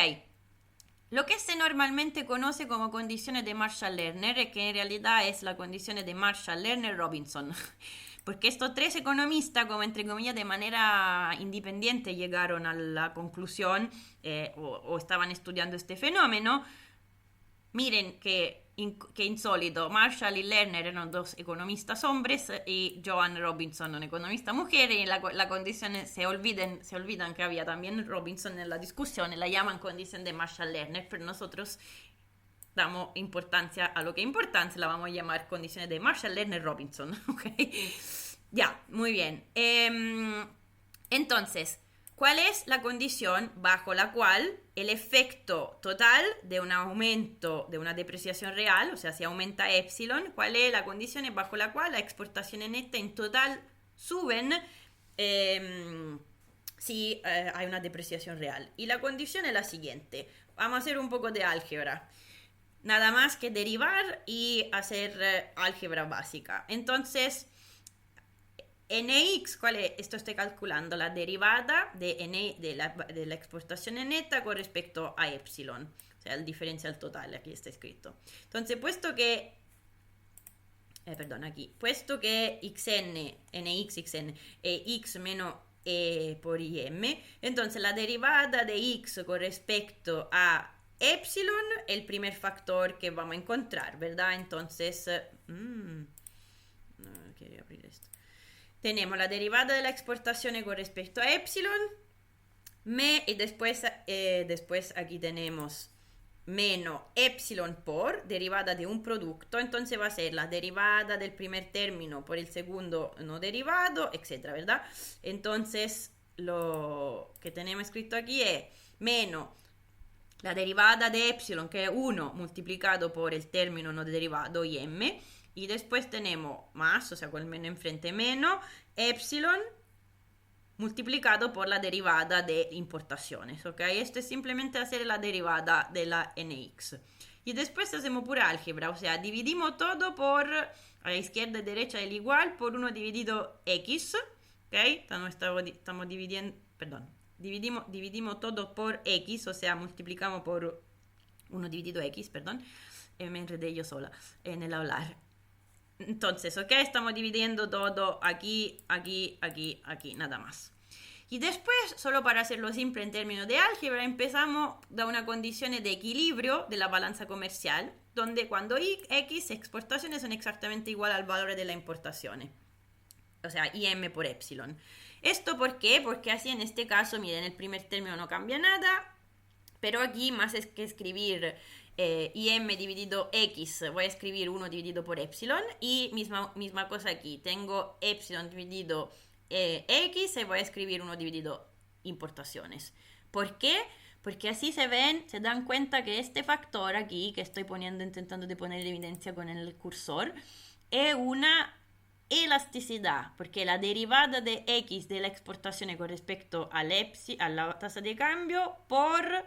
lo que se normalmente conoce como condiciones de Marshall-Lerner, que en realidad es la condición de Marshall-Lerner-Robinson, porque estos tres economistas, como entre comillas, de manera independiente llegaron a la conclusión o estaban estudiando este fenómeno. Miren que insólito, Marshall y Lerner eran dos economistas hombres y Joan Robinson, una economista mujer, y la condición se olvidan que había también Robinson en la discusión, la llaman condición de Marshall-Lerner, pero nosotros damos importancia a lo que es importancia, la vamos a llamar condiciones de Marshall-Lerner-Robinson, ¿ok? Ya, muy bien. Entonces, ¿cuál es la condición bajo la cual el efecto total de un aumento, de una depreciación real, o sea, si aumenta epsilon, cuál es la condición bajo la cual las exportaciones netas en total suben si hay una depreciación real? Y la condición es la siguiente. Vamos a hacer un poco de álgebra. Nada más que derivar y hacer álgebra básica. Entonces, NX, ¿cuál es? Esto estoy calculando la derivada de la exportación neta con respecto a epsilon, o sea, el diferencial total, aquí está escrito. Entonces, puesto que xn, nx, xn, x menos por im, entonces la derivada de x con respecto a epsilon, el primer factor que vamos a encontrar, ¿verdad? Entonces, no quería abrir esto. Tenemos la derivada de la exportación con respecto a epsilon, y después aquí tenemos menos epsilon por derivada de un producto, entonces va a ser la derivada del primer término por el segundo no derivado, etcétera, ¿verdad? Entonces lo que tenemos escrito aquí es menos la derivada de epsilon, que es 1 multiplicado por el término no derivado im, y después tenemos más, o sea, con el menos enfrente menos, epsilon multiplicado por la derivada de importaciones, ¿ok? Esto es simplemente hacer la derivada de la NX. Y después hacemos pura álgebra, o sea, dividimos todo por, a la izquierda y derecha el igual, por 1 dividido X, ¿ok? Estamos dividiendo, dividimos todo por X, o sea, multiplicamos por 1 dividido X, perdón, me enredé yo sola en el hablar. Entonces, ok, estamos dividiendo todo aquí, aquí, aquí, aquí, nada más. Y después, solo para hacerlo simple en términos de álgebra, empezamos de una condición de equilibrio de la balanza comercial, donde cuando X exportaciones son exactamente igual al valor de las importaciones. O sea, IM por epsilon. ¿Esto por qué? Porque así en este caso, miren, el primer término no cambia nada, pero aquí más es que escribir IM dividido X, voy a escribir 1 dividido por epsilon, y misma cosa aquí, tengo epsilon dividido X y voy a escribir 1 dividido importaciones. ¿Por qué? Porque así se dan cuenta que este factor aquí, que estoy intentando de poner en evidencia con el cursor, es una elasticidad, porque la derivada de X de la exportación con respecto a la tasa de cambio por...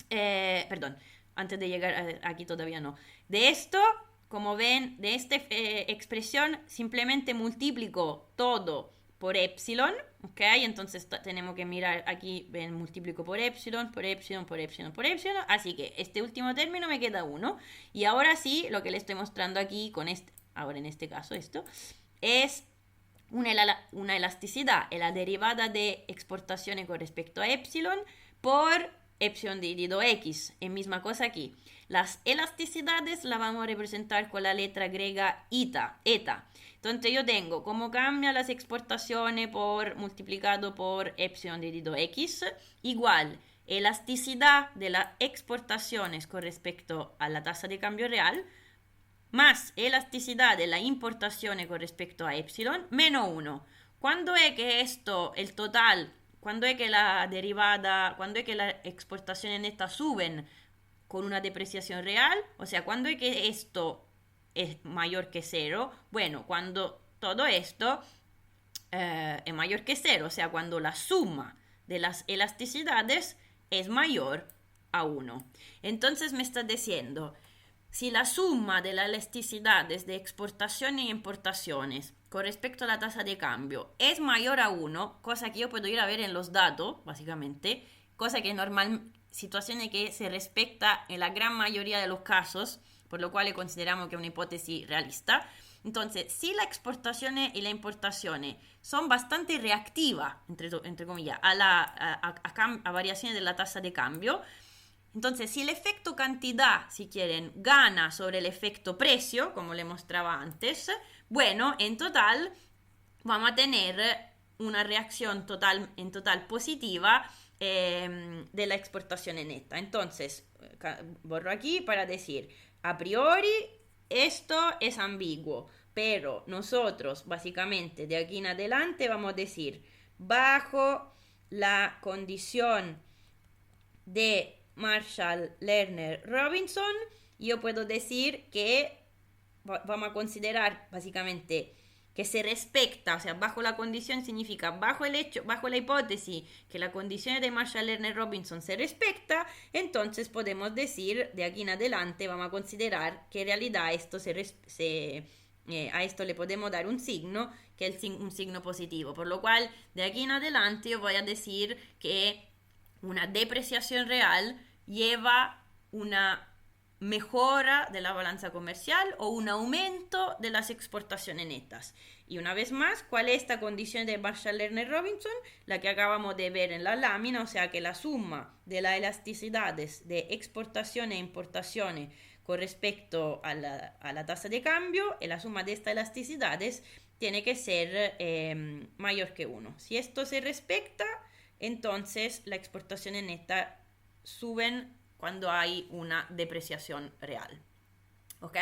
perdón, antes de llegar aquí todavía no. De esto, como ven, de esta expresión simplemente multiplico todo por epsilon, ¿ok? Entonces tenemos que mirar aquí, ven, multiplico por epsilon, por epsilon, por epsilon, por epsilon, así que este último término me queda 1, y ahora sí, lo que le estoy mostrando aquí con ahora en este caso esto, es una elasticidad, es la derivada de exportaciones con respecto a epsilon por epsilon dividido X, es misma cosa aquí. Las elasticidades las vamos a representar con la letra griega eta. Entonces yo tengo cómo cambian las exportaciones multiplicado por epsilon dividido X, igual elasticidad de las exportaciones con respecto a la tasa de cambio real, más elasticidad de las importaciones con respecto a epsilon, menos 1. ¿Cuándo es que esto, el total, cuando es que la derivada, cuando es que las exportaciones netas suben con una depreciación real? O sea, ¿cuándo es que esto es mayor que 0? Bueno, cuando todo esto es mayor que 0, o sea, cuando la suma de las elasticidades es mayor a 1. Entonces me está diciendo, si la suma de las elasticidades de exportaciones e importaciones con respecto a la tasa de cambio es mayor a 1, cosa que yo puedo ir a ver en los datos, básicamente, cosa que situaciones que se respecta en la gran mayoría de los casos, por lo cual consideramos que es una hipótesis realista. Entonces, si las exportaciones y las importaciones son bastante reactivas, entre comillas, a variaciones de la tasa de cambio, entonces si el efecto cantidad, si quieren, gana sobre el efecto precio, como le mostraba antes, bueno, en total vamos a tener una reacción en total positiva de la exportación neta. Entonces, borro aquí para decir, a priori esto es ambiguo, pero nosotros básicamente de aquí en adelante vamos a decir, bajo la condición de Marshall, Lerner, Robinson, yo puedo decir que vamos a considerar básicamente que se respecta, o sea, bajo la condición significa bajo la hipótesis que la condición de Marshall, Lerner, Robinson se respecta, entonces podemos decir de aquí en adelante vamos a considerar que en realidad esto a esto le podemos dar un signo que es un signo positivo, por lo cual de aquí en adelante yo voy a decir que una depreciación real lleva una mejora de la balanza comercial o un aumento de las exportaciones netas. Y una vez más, ¿cuál es esta condición de Marshall, Lerner, Robinson? La que acabamos de ver en la lámina, o sea que la suma de las elasticidades de exportaciones e importaciones con respecto a la tasa de cambio, y la suma de estas elasticidades tiene que ser mayor que 1. Si esto se respecta, entonces las exportaciones netas suben cuando hay una depreciación real. ¿Ok?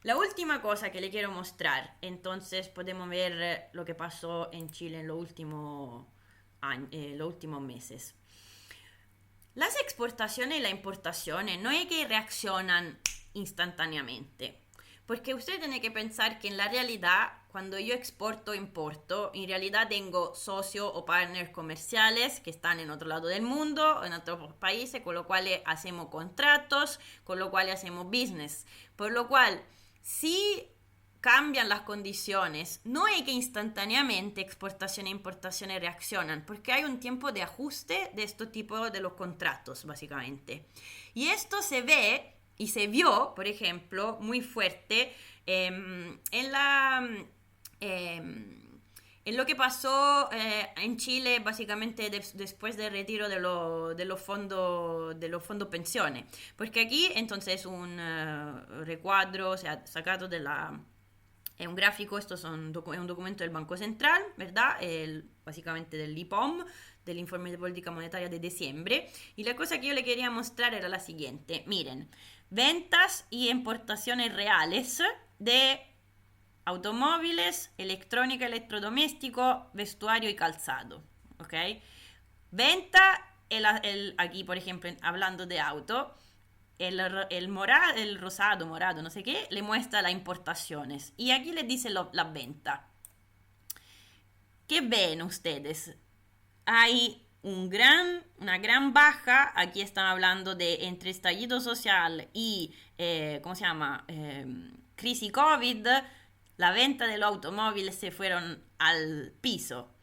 La última cosa que le quiero mostrar, entonces podemos ver lo que pasó en Chile en los últimos meses. Las exportaciones y las importaciones no es que reaccionan instantáneamente, porque usted tiene que pensar que en la realidad, cuando yo exporto o importo, en realidad tengo socios o partners comerciales que están en otro lado del mundo, en otros países, con lo cual hacemos contratos, con lo cual hacemos business. Por lo cual, si cambian las condiciones, no es que instantáneamente exportación e importación reaccionan, porque hay un tiempo de ajuste de este tipo de los contratos, básicamente. Y esto se ve y se vio, por ejemplo, muy fuerte en lo que pasó en Chile, básicamente después del retiro de los fondos pensiones. Porque aquí, entonces, un recuadro, o sea, sacado es un gráfico, esto es un documento del Banco Central, ¿verdad? Básicamente del IPOM, del Informe de Política Monetaria de diciembre. Y la cosa que yo le quería mostrar era la siguiente. Miren, ventas y importaciones reales de automóviles, electrónica, electrodoméstico, vestuario y calzado, ¿ok? Venta, aquí por ejemplo, hablando de auto, el rosado, morado, no sé qué, le muestra las importaciones. Y aquí le dice la venta. ¿Qué ven ustedes? Hay una gran baja, aquí están hablando de entre estallido social y, ¿cómo se llama? Crisis COVID. La venta de los automóviles se fueron al piso.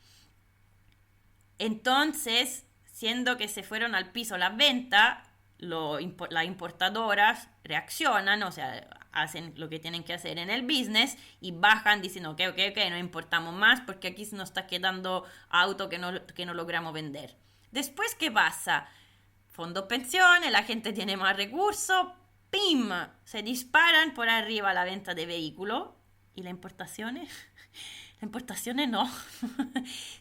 Entonces, siendo que se fueron al piso las ventas, las importadoras reaccionan, o sea, hacen lo que tienen que hacer en el business y bajan diciendo, ok, no importamos más porque aquí se nos está quedando auto que no logramos vender. Después, ¿qué pasa? Fondos pensiones, la gente tiene más recursos, ¡pim! Se disparan por arriba la venta de vehículos. ¿Y las importaciones? Las importaciones no.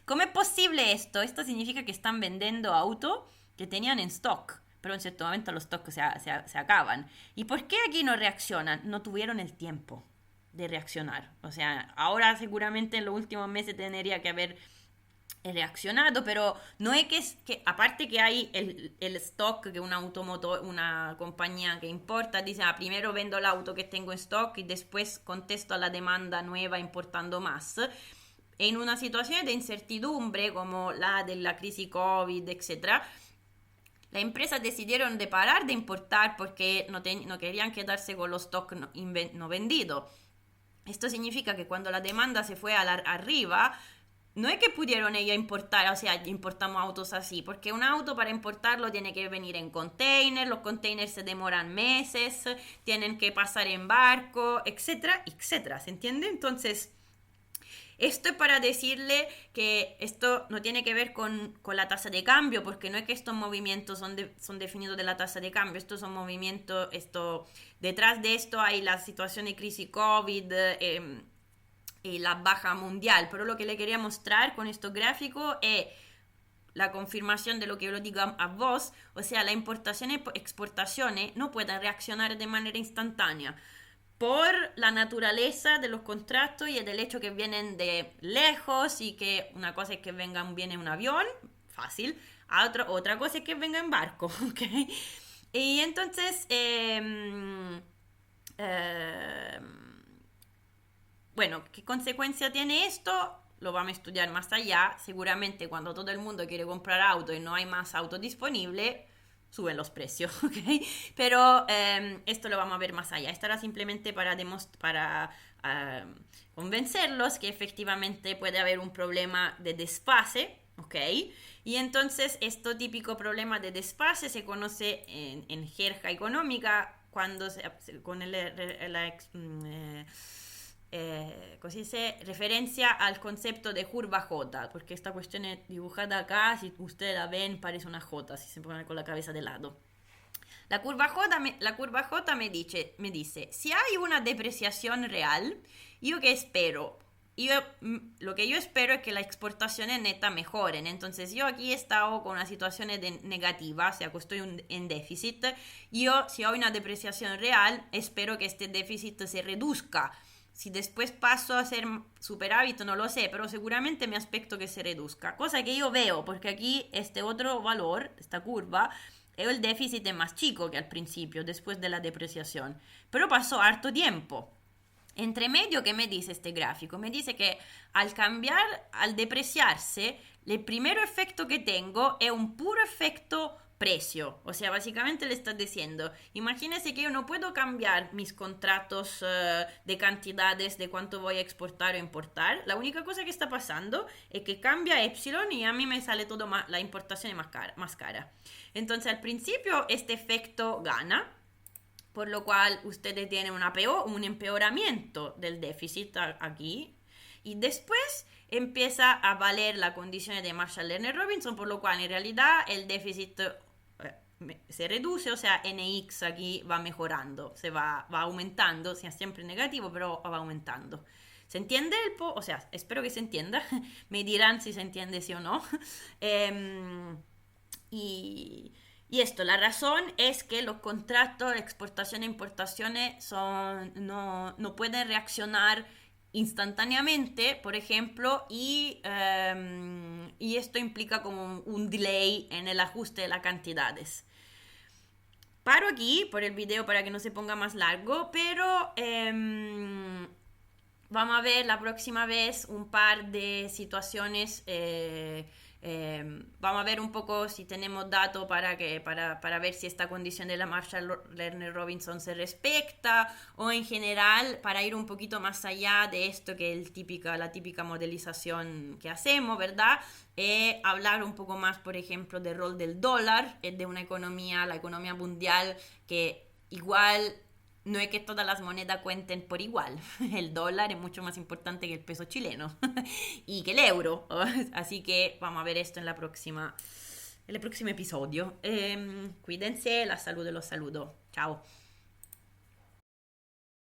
¿Cómo es posible esto? Esto significa que están vendiendo autos que tenían en stock, pero en cierto momento los stocks se acaban. ¿Y por qué aquí no reaccionan? No tuvieron el tiempo de reaccionar. O sea, ahora seguramente en los últimos meses tendría que haber reaccionado, pero no es que aparte que hay el stock que una compañía que importa dice, primero vendo el auto que tengo en stock y después contesto a la demanda nueva importando más. En una situación de incertidumbre como la de la crisis COVID, etc., las empresas decidieron de parar de importar porque no querían quedarse con los stock no vendidos. Esto significa que cuando la demanda se fue arriba, no es que pudieron ellos importar, o sea, importamos autos así, porque un auto para importarlo tiene que venir en container, los containers se demoran meses, tienen que pasar en barco, etcétera, etcétera, ¿se entiende? Entonces, esto es para decirle que esto no tiene que ver con la tasa de cambio, porque no es que estos movimientos son definidos de la tasa de cambio, estos son movimientos, detrás de esto hay la situación de crisis COVID, y la baja mundial, pero lo que le quería mostrar con estos gráficos es la confirmación de lo que yo lo digo a vos, o sea, las importaciones y exportaciones no pueden reaccionar de manera instantánea por la naturaleza de los contratos y del hecho que vienen de lejos y que una cosa es que viene un avión, fácil, otra cosa es que venga en barco, ¿ok? Y entonces, bueno, ¿qué consecuencia tiene esto? Lo vamos a estudiar más allá. Seguramente cuando todo el mundo quiere comprar auto y no hay más autos disponibles, suben los precios, ¿ok? Pero esto lo vamos a ver más allá. Esto era simplemente para convencerlos que efectivamente puede haber un problema de desfase, ¿ok? Y entonces este típico problema de desfase se conoce en jerga económica cuando con così dice, referencia al concepto de curva J, porque esta cuestión es dibujada acá, si ustedes la ven parece una J, si se pone con la cabeza de lado. La curva J me dice, si hay una depreciación real, lo que yo espero es que las exportaciones netas mejoren. Entonces yo aquí he estado con una situación negativa, o sea que estoy en déficit. Si hay una depreciación real, espero que este déficit se reduzca. Si después paso a ser superávit, no lo sé, pero seguramente me aspecto que se reduzca. Cosa que yo veo, porque aquí este otro valor, esta curva, el déficit es más chico que al principio, después de la depreciación. Pero pasó harto tiempo. Entre medio, ¿qué me dice este gráfico? Me dice que al depreciarse, el primer efecto que tengo es un puro efecto precio. O sea, básicamente le estás diciendo, imagínese que yo no puedo cambiar mis contratos de cantidades de cuánto voy a exportar o importar. La única cosa que está pasando es que cambia epsilon y a mí me sale todo más, la importación es más cara. Entonces al principio este efecto gana, por lo cual ustedes tienen un empeoramiento del déficit aquí. Y después empieza a valer la condición de Marshall-Lerner-Robinson, por lo cual en realidad el déficit se reduce, o sea, NX aquí va mejorando, va aumentando, o sea, siempre negativo, pero va aumentando. ¿Se entiende o sea, espero que se entienda. Me dirán si se entiende sí o no. Y esto, la razón es que los contratos de exportación e importaciones no pueden reaccionar instantáneamente, por ejemplo, y esto implica como un delay en el ajuste de las cantidades. Paro aquí por el video para que no se ponga más largo, pero vamos a ver la próxima vez un par de situaciones. Vamos a ver un poco si tenemos datos para ver si esta condición de la Marshall-Lerner-Robinson se respeta, o en general para ir un poquito más allá de esto que es la típica modelización que hacemos, ¿verdad? Hablar un poco más, por ejemplo, del rol del dólar, de una economía, la economía mundial, que igual no es que todas las monedas cuenten por igual. El dólar es mucho más importante que el peso chileno y que el euro. Así que vamos a ver esto en el próximo episodio. Cuídense, las saludo y los saludo. Chao.